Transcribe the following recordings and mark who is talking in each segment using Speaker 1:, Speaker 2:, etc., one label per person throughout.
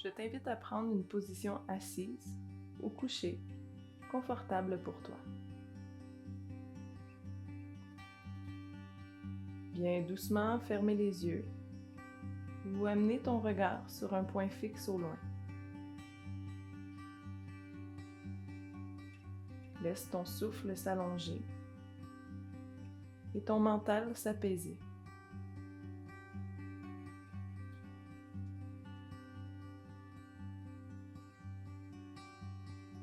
Speaker 1: Je t'invite à prendre une position assise ou couchée, confortable pour toi. Viens doucement fermer les yeux ou amener ton regard sur un point fixe au loin. Laisse ton souffle s'allonger et ton mental s'apaiser.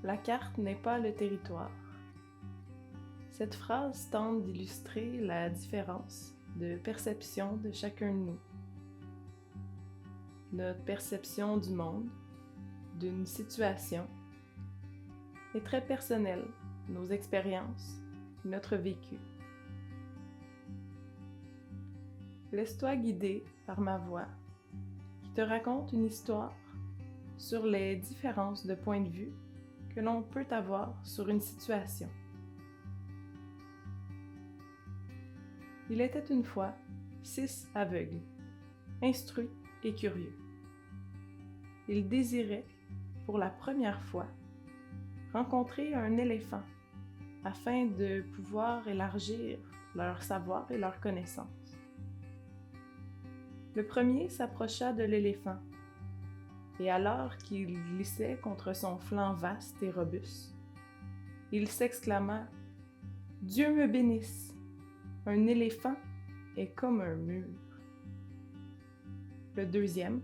Speaker 1: La carte n'est pas le territoire. Cette phrase tente d'illustrer la différence de perception de chacun de nous. Notre perception du monde, d'une situation, est très personnelle, nos expériences, notre vécu. Laisse-toi guider par ma voix qui te raconte une histoire sur les différences de point de vue que l'on peut avoir sur une situation. Il était une fois 6 aveugles, instruits et curieux. Ils désiraient, pour la première fois, rencontrer un éléphant afin de pouvoir élargir leur savoir et leur connaissance. Le premier s'approcha de l'éléphant et alors qu'il glissait contre son flanc vaste et robuste, il s'exclama « Dieu me bénisse! Un éléphant est comme un mur. » Le deuxième,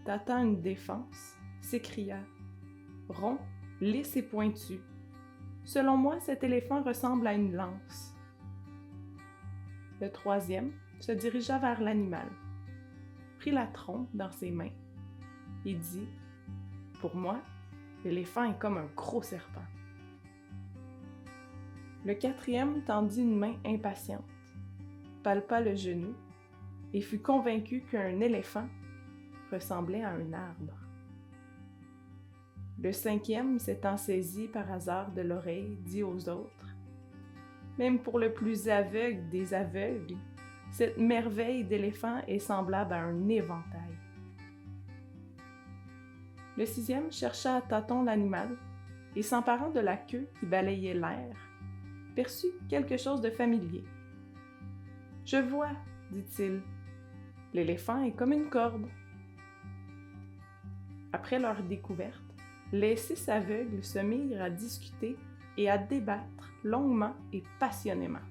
Speaker 1: tâtant une défense, s'écria « Rond, lisse et pointu. Selon moi, cet éléphant ressemble à une lance. » Le troisième se dirigea vers l'animal, prit la trompe dans ses mains et dit « Pour moi, l'éléphant est comme un gros serpent. » Le quatrième tendit une main impatiente, palpa le genou et fut convaincu qu'un éléphant ressemblait à un arbre. Le cinquième, s'étant saisi par hasard de l'oreille, dit aux autres « Même pour le plus aveugle des aveugles, cette merveille d'éléphant est semblable à un éventail. » Le sixième chercha à tâtons l'animal et s'emparant de la queue qui balayait l'air, perçut quelque chose de familier. « Je vois, dit-il, l'éléphant est comme une corde. » Après leur découverte, les 6 aveugles se mirent à discuter et à débattre longuement et passionnément.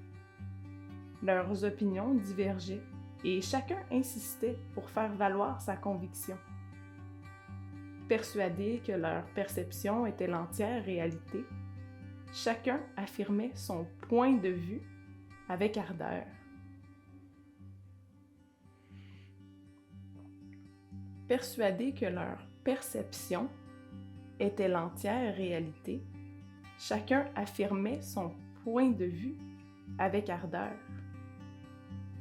Speaker 1: Leurs opinions divergeaient et chacun insistait pour faire valoir sa conviction. Persuadés que leur perception était l'entière réalité, chacun affirmait son point de vue avec ardeur. Persuadés que leur perception était l'entière réalité, chacun affirmait son point de vue avec ardeur.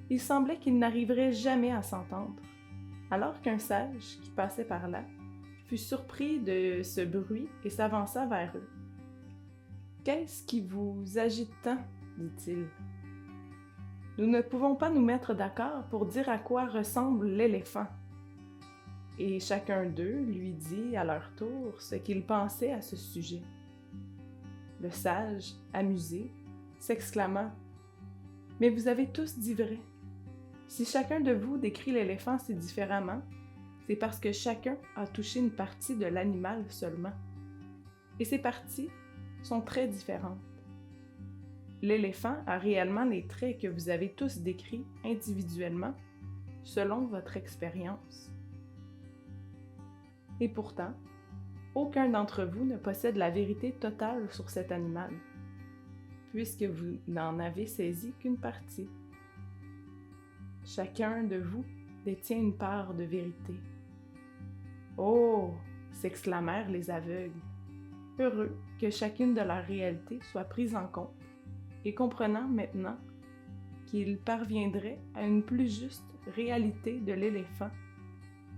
Speaker 1: Il semblait qu'ils n'arriveraient jamais à s'entendre, alors qu'un sage qui passait par là fut surpris de ce bruit et s'avança vers eux. « Qu'est-ce qui vous agite tant? » dit-il. « Nous ne pouvons pas nous mettre d'accord pour dire à quoi ressemble l'éléphant. » Et chacun d'eux lui dit à leur tour ce qu'il pensait à ce sujet. Le sage, amusé, s'exclama « Mais vous avez tous dit vrai. Si chacun de vous décrit l'éléphant si différemment, c'est parce que chacun a touché une partie de l'animal seulement. Et ces parties sont très différentes. L'éléphant a réellement les traits que vous avez tous décrits individuellement, selon votre expérience. Et pourtant, aucun d'entre vous ne possède la vérité totale sur cet animal, puisque vous n'en avez saisi qu'une partie. Chacun de vous détient une part de vérité. « Oh !» s'exclamèrent les aveugles, heureux que chacune de leurs réalités soit prise en compte, et comprenant maintenant qu'ils parviendraient à une plus juste réalité de l'éléphant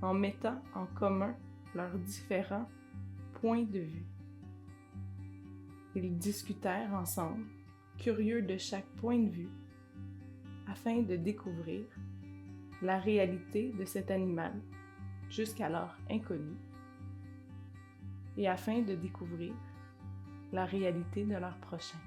Speaker 1: en mettant en commun leurs différents points de vue. Ils discutèrent ensemble, curieux de chaque point de vue, afin de découvrir la réalité de cet animal, jusqu'alors inconnu, et afin de découvrir la réalité de leur prochain.